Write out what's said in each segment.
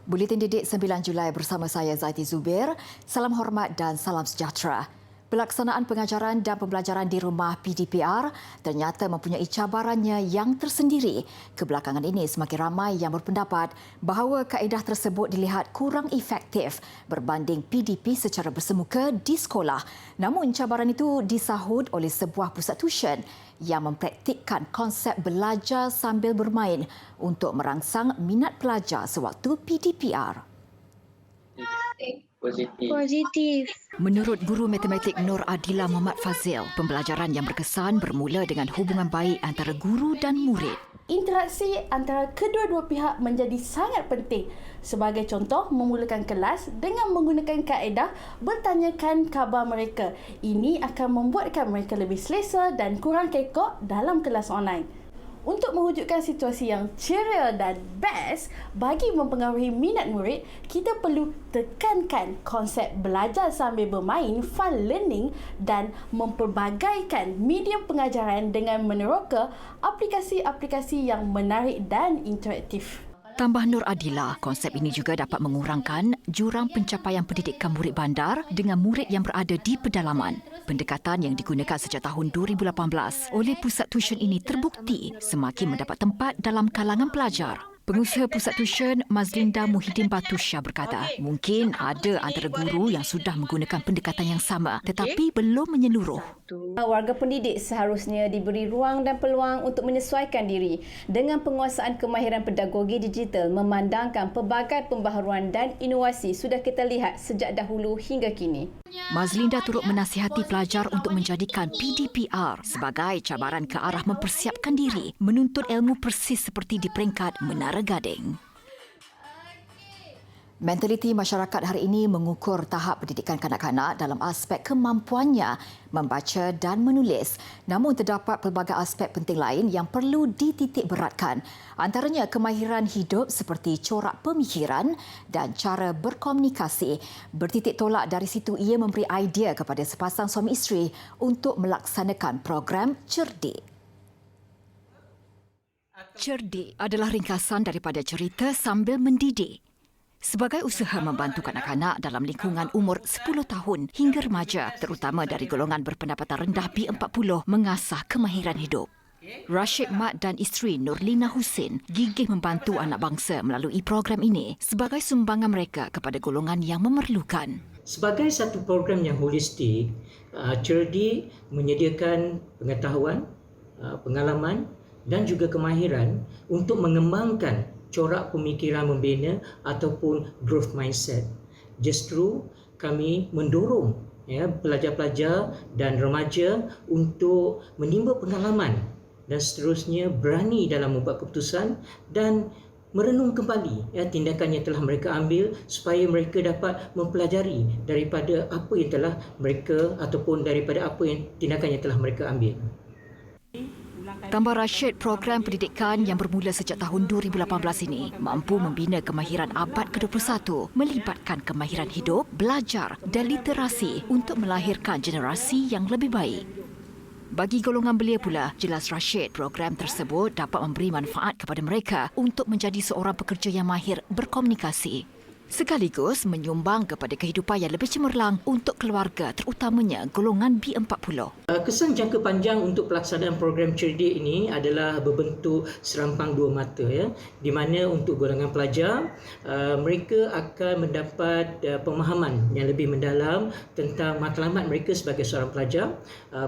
Buletin Didik 9 Julai bersama saya Zaiti Zubir. Salam hormat dan salam sejahtera. Pelaksanaan pengajaran dan pembelajaran di rumah PDPR ternyata mempunyai cabarannya yang tersendiri. Kebelakangan ini semakin ramai yang berpendapat bahawa kaedah tersebut dilihat kurang efektif berbanding PDP secara bersemuka di sekolah. Namun cabaran itu disahut oleh sebuah pusat tuition yang mempraktikkan konsep belajar sambil bermain untuk merangsang minat pelajar sewaktu PDPR. Positif. Menurut guru matematik Nur Adila Muhammad Fazil, pembelajaran yang berkesan bermula dengan hubungan baik antara guru dan murid. Interaksi antara kedua-dua pihak menjadi sangat penting. Sebagai contoh, memulakan kelas dengan menggunakan kaedah bertanyakan khabar mereka. Ini akan membuatkan mereka lebih selesa dan kurang kekok dalam kelas online. Untuk mewujudkan situasi yang ceria dan best bagi mempengaruhi minat murid, kita perlu tekankan konsep belajar sambil bermain, fun learning dan memperbagaikan medium pengajaran dengan meneroka aplikasi-aplikasi yang menarik dan interaktif. Tambah Nur Adila, konsep ini juga dapat mengurangkan jurang pencapaian pendidikan murid bandar dengan murid yang berada di pedalaman. Pendekatan yang digunakan sejak tahun 2018 oleh pusat tuition ini terbukti semakin mendapat tempat dalam kalangan pelajar. Pengusaha pusat tuition Mazlinda Muhyiddin Batusha berkata, mungkin ada antara guru yang sudah menggunakan pendekatan yang sama tetapi belum menyeluruh. Warga pendidik seharusnya diberi ruang dan peluang untuk menyesuaikan diri dengan penguasaan kemahiran pedagogi digital, memandangkan pelbagai pembaharuan dan inovasi sudah kita lihat sejak dahulu hingga kini. Mazlinda turut menasihati pelajar untuk menjadikan PDPR sebagai cabaran ke arah mempersiapkan diri menuntut ilmu persis seperti di peringkat Menara Gading. Mentaliti masyarakat hari ini mengukur tahap pendidikan kanak-kanak dalam aspek kemampuannya membaca dan menulis. Namun terdapat pelbagai aspek penting lain yang perlu dititik beratkan. Antaranya kemahiran hidup seperti corak pemikiran dan cara berkomunikasi. Bertitik tolak dari situ ia memberi idea kepada sepasang suami isteri untuk melaksanakan program Cerdik. Cerdik adalah ringkasan daripada cerita sambil mendidik. Sebagai usaha membantu kanak-kanak dalam lingkungan umur 10 tahun hingga remaja, terutama dari golongan berpendapatan rendah B40, mengasah kemahiran hidup. Rashid Mat dan isteri Nurlina Husin gigih membantu anak bangsa melalui program ini sebagai sumbangan mereka kepada golongan yang memerlukan. Sebagai satu program yang holistik, Cerdik menyediakan pengetahuan, pengalaman dan juga kemahiran untuk mengembangkan corak pemikiran membina ataupun growth mindset. Justru kami mendorong pelajar-pelajar dan remaja untuk menimba pengalaman dan seterusnya berani dalam membuat keputusan dan merenung kembali tindakan yang telah mereka ambil supaya mereka dapat mempelajari daripada apa yang telah mereka ataupun daripada apa yang tindakan yang telah mereka ambil. Tambah Rashid, program pendidikan yang bermula sejak tahun 2018 ini mampu membina kemahiran abad ke-21, melibatkan kemahiran hidup, belajar dan literasi untuk melahirkan generasi yang lebih baik. Bagi golongan belia pula, jelas Rashid, program tersebut dapat memberi manfaat kepada mereka untuk menjadi seorang pekerja yang mahir berkomunikasi, sekaligus menyumbang kepada kehidupan yang lebih cemerlang untuk keluarga, terutamanya golongan B40. Kesan jangka panjang untuk pelaksanaan program Cerdik ini adalah berbentuk serampang dua mata, di mana untuk golongan pelajar, mereka akan mendapat pemahaman yang lebih mendalam tentang matlamat mereka sebagai seorang pelajar,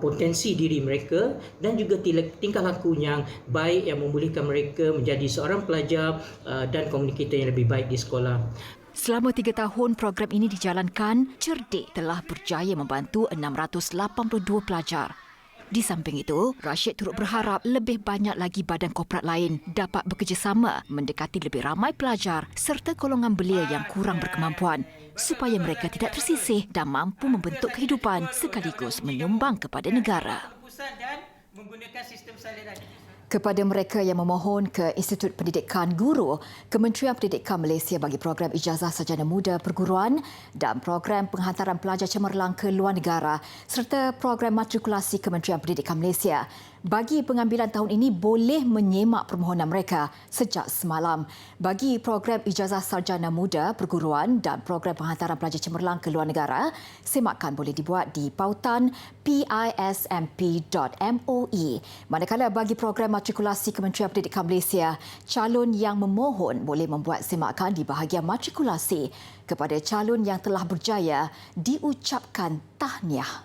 potensi diri mereka dan juga tingkah laku yang baik yang membolehkan mereka menjadi seorang pelajar dan komunikator yang lebih baik di sekolah. Selama 3 tahun program ini dijalankan, Cerdik telah berjaya membantu 682 pelajar. Di samping itu, Rashid turut berharap lebih banyak lagi badan korporat lain dapat bekerjasama mendekati lebih ramai pelajar serta golongan belia yang kurang berkemampuan supaya mereka tidak tersisih dan mampu membentuk kehidupan sekaligus menyumbang kepada negara. Kepada mereka yang memohon ke Institut Pendidikan Guru, Kementerian Pendidikan Malaysia bagi program ijazah sarjana muda perguruan dan program penghantaran pelajar cemerlang ke luar negara serta program matrikulasi Kementerian Pendidikan Malaysia bagi pengambilan tahun ini boleh menyemak permohonan mereka sejak semalam. Bagi program ijazah sarjana muda perguruan dan program penghantaran pelajar cemerlang ke luar negara, semakan boleh dibuat di pautan pismp.moe. Manakala bagi program matrikulasi Kementerian Pendidikan Malaysia, calon yang memohon boleh membuat semakan di bahagian matrikulasi. Kepada calon yang telah berjaya, diucapkan tahniah.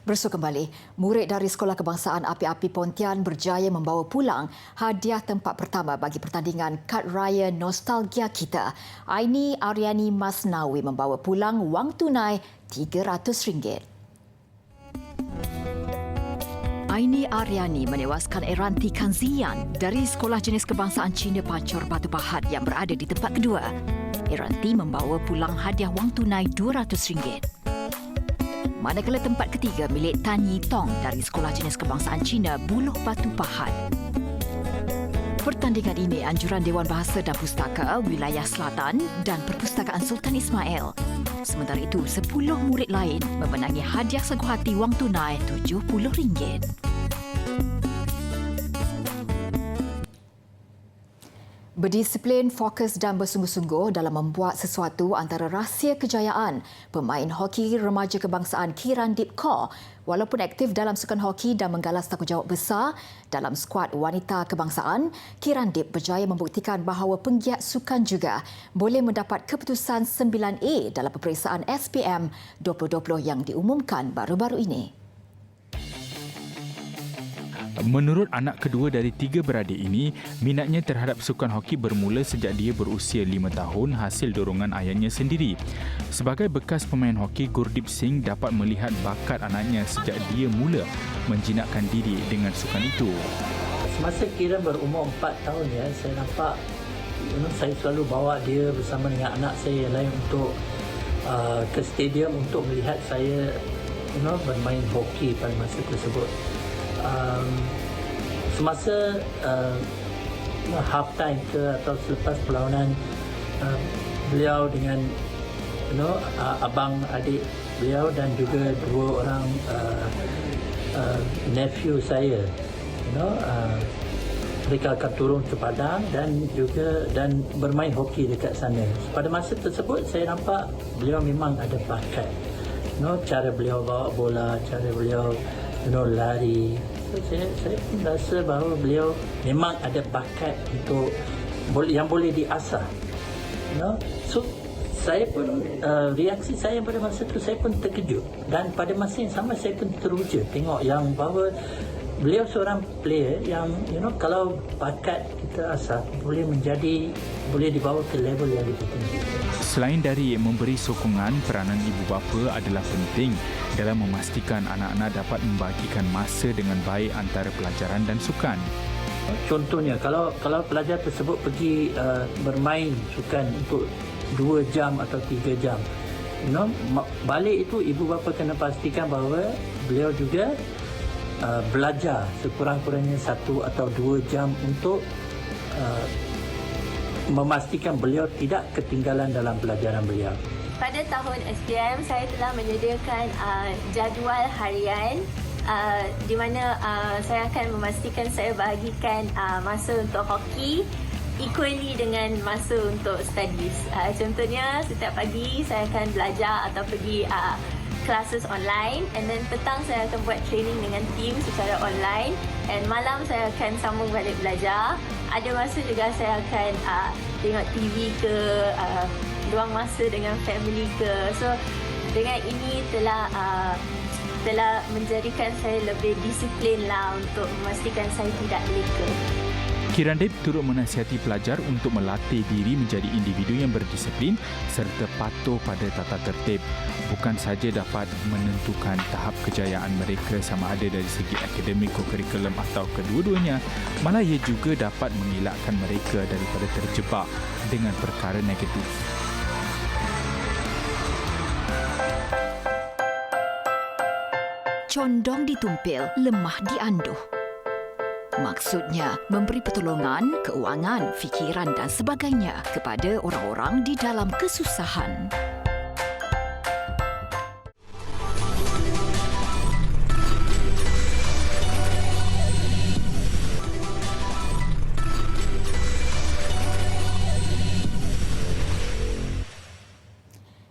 Bersua kembali, murid dari Sekolah Kebangsaan Api-Api Pontian berjaya membawa pulang hadiah tempat pertama bagi pertandingan Kad Raya Nostalgia Kita. Aini Aryani Masnawi membawa pulang wang tunai RM300. Aini Aryani menewaskan Eranti Kanzian dari Sekolah Jenis Kebangsaan Cina Pancor Batu Pahat yang berada di tempat kedua. Eranti membawa pulang hadiah wang tunai RM200. Manakala tempat ketiga milik Tan Yi Tong dari Sekolah Jenis Kebangsaan Cina Buluh Batu Pahat. Pertandingan ini anjuran Dewan Bahasa dan Pustaka Wilayah Selatan dan Perpustakaan Sultan Ismail. Sementara itu, 10 murid lain memenangi hadiah seguhati wang tunai RM70. Berdisiplin, fokus dan bersungguh-sungguh dalam membuat sesuatu antara rahsia kejayaan pemain hoki remaja kebangsaan Kirandip Kaur. Walaupun aktif dalam sukan hoki dan menggalas tanggungjawab besar dalam skuad wanita kebangsaan, Kirandip berjaya membuktikan bahawa penggiat sukan juga boleh mendapat keputusan 9A dalam peperiksaan SPM 2020 yang diumumkan baru-baru ini. Menurut anak kedua dari 3 beradik ini, minatnya terhadap sukan hoki bermula sejak dia berusia 5 tahun hasil dorongan ayahnya sendiri. Sebagai bekas pemain hoki, Gurdip Singh dapat melihat bakat anaknya sejak dia mula menjinakkan diri dengan sukan itu. Semasa Kiran berumur 4 tahun, saya nampak saya selalu bawa dia bersama dengan anak saya yang lain untuk ke stadium untuk melihat saya bermain hoki pada masa tersebut. Semasa half time ke atau selepas perlawanan, beliau dengan abang adik beliau dan juga 2 orang nephew saya, mereka akan turun ke padang dan bermain hoki dekat sana. Pada masa tersebut saya nampak beliau memang ada bakat, cara beliau bawa bola, cara beliau lari. Saya pun rasa bahawa beliau memang ada bakat untuk yang boleh diasah. So saya pun reaksi saya pada masa itu, saya pun terkejut, dan pada masa yang sama saya pun teruja tengok yang bahawa beliau seorang player yang kalau bakat kita asah boleh dibawa ke level yang lebih tinggi. Selain dari memberi sokongan, peranan ibu bapa adalah penting dalam memastikan anak-anak dapat membahagikan masa dengan baik antara pelajaran dan sukan. Contohnya, kalau pelajar tersebut pergi bermain sukan untuk 2 jam atau 3 jam, balik itu ibu bapa kena pastikan bahawa beliau juga belajar sekurang-kurangnya 1 atau 2 jam untuk memastikan beliau tidak ketinggalan dalam pelajaran beliau. Pada tahun SPM, saya telah menyediakan jadual harian di mana saya akan memastikan saya bahagikan masa untuk hoki equally dengan masa untuk studies. Contohnya, setiap pagi saya akan belajar atau pergi classes online, and then petang saya akan buat training dengan team secara online, and malam saya akan sambung balik belajar. Ada masa juga saya akan tengok TV ke, luang masa dengan family ke. So dengan ini telah menjadikan saya lebih disiplin lah untuk memastikan saya tidak leka. Kirandip turut menasihati pelajar untuk melatih diri menjadi individu yang berdisiplin serta patuh pada tata tertib. Bukan sahaja dapat menentukan tahap kejayaan mereka sama ada dari segi akademik, kurikulum atau kedua-duanya, malah ia juga dapat mengelakkan mereka daripada terjebak dengan perkara negatif. Condong ditumpil, lemah dianduh. Maksudnya, memberi pertolongan, keuangan, fikiran dan sebagainya kepada orang-orang di dalam kesusahan.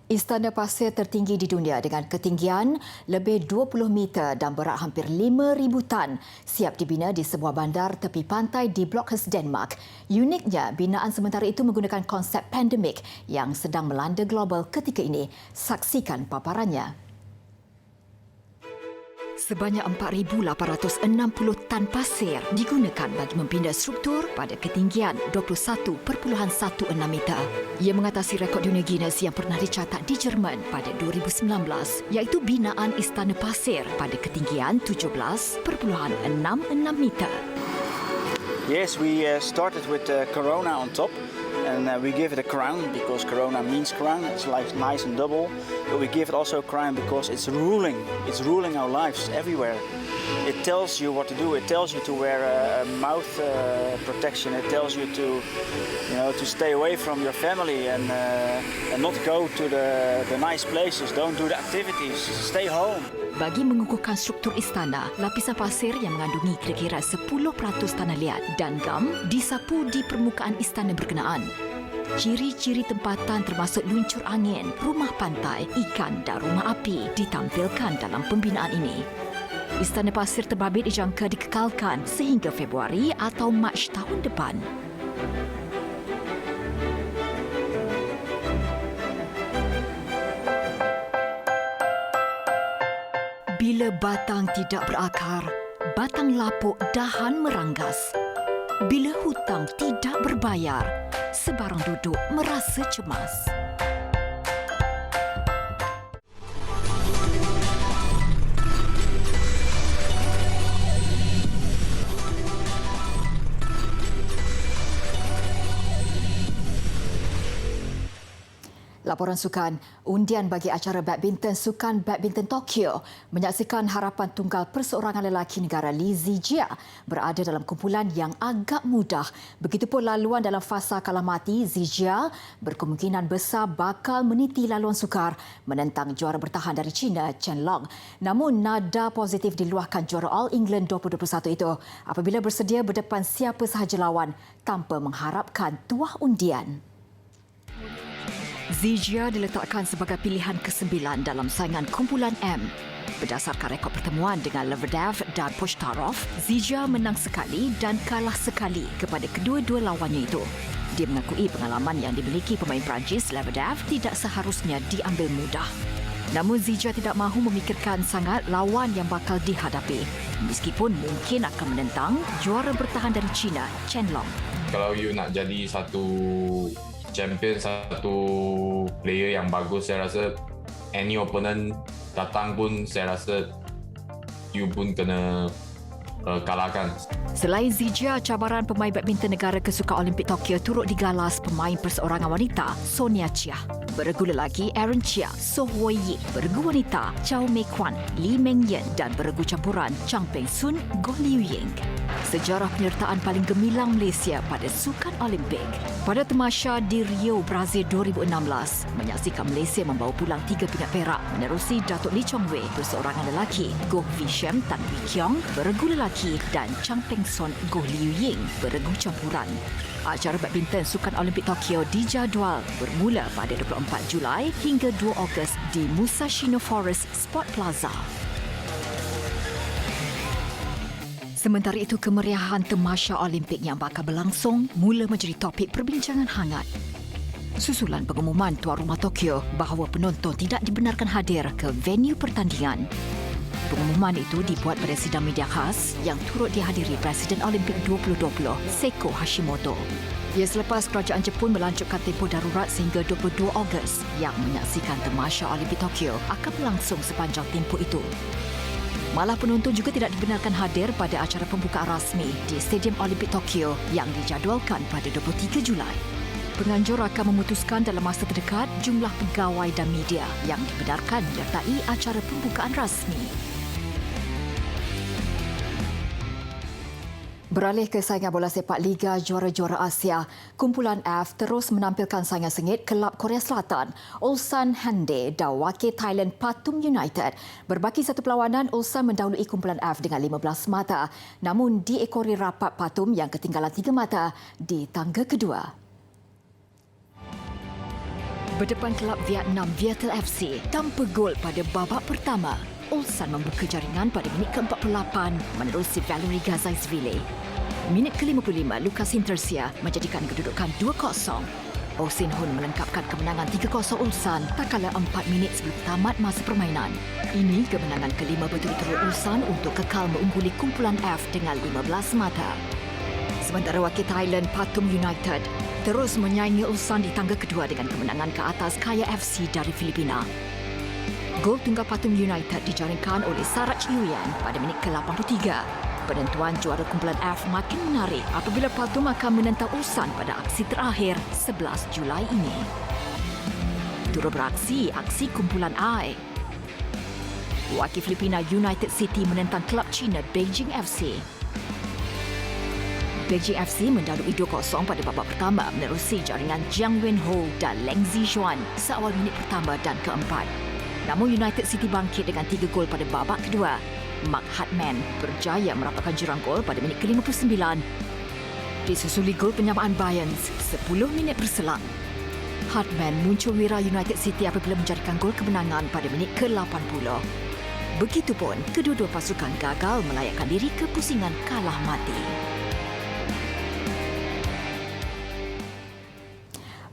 Istana Pasir tertinggi di dunia dengan ketinggian lebih 20 meter dan berat hampir 5,000 tan siap dibina di sebuah bandar tepi pantai di Blokhus, Denmark. Uniknya, binaan sementara itu menggunakan konsep pandemik yang sedang melanda global ketika ini. Saksikan paparannya. Sebanyak 4,860 tan pasir digunakan bagi membina struktur pada ketinggian 21.16 meter. Ia mengatasi rekod dunia Guinness yang pernah dicatat di Jerman pada 2019, iaitu binaan Istana Pasir pada ketinggian 17.66 meter. Yes, we started with Corona on top, and we give it a crown because Corona means crown. It's like nice and double, but we give it also a crown because it's ruling. It's ruling our lives everywhere. It tells you what to do. It tells you to wear a mouth protection. It tells you to stay away from your family and not go to the nice places. Don't do the activities. Stay home. Bagi mengukuhkan struktur istana, lapisan pasir yang mengandungi kira-kira 10% tanah liat dan gam disapu di permukaan istana berkenaan. Ciri-ciri tempatan termasuk luncur angin, rumah pantai, ikan dan rumah api ditampilkan dalam pembinaan ini. Istana Pasir terbabit dijangka dikekalkan sehingga Februari atau Mac tahun depan. Bila batang tidak berakar, batang lapuk dahan meranggas. Bila hutang tidak berbayar, sebarang duduk merasa cemas. Laporan sukan, undian bagi acara badminton Sukan Badminton Tokyo menyaksikan harapan tunggal perseorangan lelaki negara Li Zijia berada dalam kumpulan yang agak mudah. Begitupun laluan dalam fasa kalah mati, Zijia berkemungkinan besar bakal meniti laluan sukar menentang juara bertahan dari China, Chen Long. Namun nada positif diluahkan juara All England 2021 itu apabila bersedia berdepan siapa sahaja lawan tanpa mengharapkan tuah undian. Zijia diletakkan sebagai pilihan ke-9 dalam saingan kumpulan M. Berdasarkan rekod pertemuan dengan Lebedev dan Pushtarov, Zijia menang sekali dan kalah sekali kepada kedua-dua lawannya itu. Dia mengakui pengalaman yang dimiliki pemain Perancis Lebedev tidak seharusnya diambil mudah. Namun Zijia tidak mahu memikirkan sangat lawan yang bakal dihadapi, meskipun mungkin akan menentang juara bertahan dari China, Chen Long. Kalau you nak jadi satu champion, satu player yang bagus, saya rasa any opponent datang pun saya rasa you pun kena kalahkan. Selain Zijia, cabaran pemain badminton negara ke Sukan Olimpik Tokyo turut digalas pemain perseorangan wanita Sonia Chia, beregu lelaki Aaron Chia, So Wei Yi, beregu wanita Chow Mei Kwan, Lee Meng Yen dan beregu campuran Chang Peng Sun, Goh Liu Ying. Sejarah penyertaan paling gemilang Malaysia pada Sukan Olimpik. Pada tamasya di Rio, Brazil 2016, menyaksikan Malaysia membawa pulang 3 pingat perak menerusi Datuk Lee Chong Wei perseorangan lelaki, Goh Wee Shem Tan Wee Kiong beregu lelaki dan Chang Peng Son Goh Liu Ying beregu campuran. Acara badminton Sukan Olimpik Tokyo dijadual bermula pada 24 Julai hingga 2 Ogos di Musashino Forest Sport Plaza. Sementara itu, kemeriahan tamasya Olimpik yang bakal berlangsung mula menjadi topik perbincangan hangat. Susulan pengumuman tuan rumah Tokyo bahawa penonton tidak dibenarkan hadir ke venue pertandingan. Pengumuman itu dibuat pada sidang media khas yang turut dihadiri Presiden Olimpik 2020, Seiko Hashimoto. Ia selepas kerajaan Jepun melanjutkan tempoh darurat sehingga 22 Ogos yang menyaksikan tamasya Olimpik Tokyo akan berlangsung sepanjang tempoh itu. Malah penonton juga tidak dibenarkan hadir pada acara pembukaan rasmi di Stadium Olimpik Tokyo yang dijadualkan pada 23 Julai. Penganjur akan memutuskan dalam masa terdekat jumlah pegawai dan media yang dibenarkan menyertai acara pembukaan rasmi. Beralih ke saingan bola sepak Liga Juara-Juara Asia, kumpulan F terus menampilkan saingan sengit kelab Korea Selatan, Ulsan Hyundai dan wakil Thailand Pathum United. Berbaki satu perlawanan, Ulsan mendahului kumpulan F dengan 15 mata, namun diekori rapat Pathum yang ketinggalan 3 mata di tangga kedua. Berdepan kelab Vietnam Viettel FC tanpa gol pada babak pertama, Ulsan membuka jaringan pada minit ke-48 menerusi Valery Gazaishvili. Minit ke-55, Lucas Hintersia menjadikan kedudukan 2-0. Oh Sin Hun melengkapkan kemenangan 3-0 Ulsan tak kala 4 minit sebelum tamat masa permainan. Ini kemenangan ke-5 berturut-turut Ulsan untuk kekal mengungguli kumpulan F dengan 15 mata. Sementara wakil Thailand Pathum United terus menyaingi Ulsan di tangga kedua dengan kemenangan ke atas Kaya FC dari Filipina. Gol tunggal Pathum United dijaringkan oleh Sarach Yuyan pada minit ke-83. Penentuan juara kumpulan F makin menarik apabila Pathum akan menentang Ulsan pada aksi terakhir 11 Julai ini. Turut beraksi aksi kumpulan I. Wakil Filipina United City menentang kelab China Beijing FC. Beijing FC mendahului 2-0 pada babak pertama menerusi jaringan Jiang Wenho dan Leng Zijuan seawal minit pertama dan keempat. Namun United City bangkit dengan 3 gol pada babak kedua. Mark Hartman berjaya merapatkan jurang gol pada minit ke-59. Disusuli gol penyamaan Bayerns 10 minit berselang. Hartman muncul wira United City apabila menjadikan gol kemenangan pada minit ke-80. Begitupun, kedua-dua pasukan gagal melayakkan diri ke pusingan kalah mati.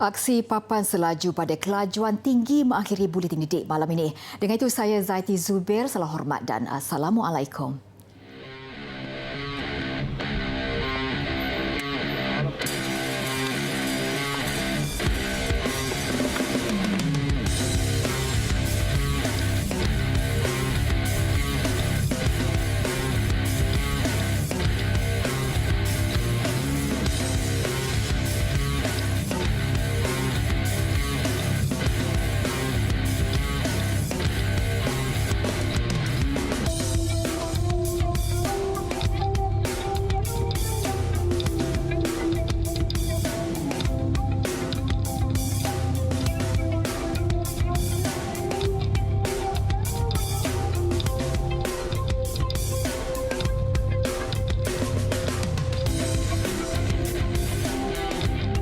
Aksi papan selaju pada kelajuan tinggi mengakhiri buletin didik malam ini. Dengan itu saya Zaiti Zubir, salam hormat dan Assalamualaikum.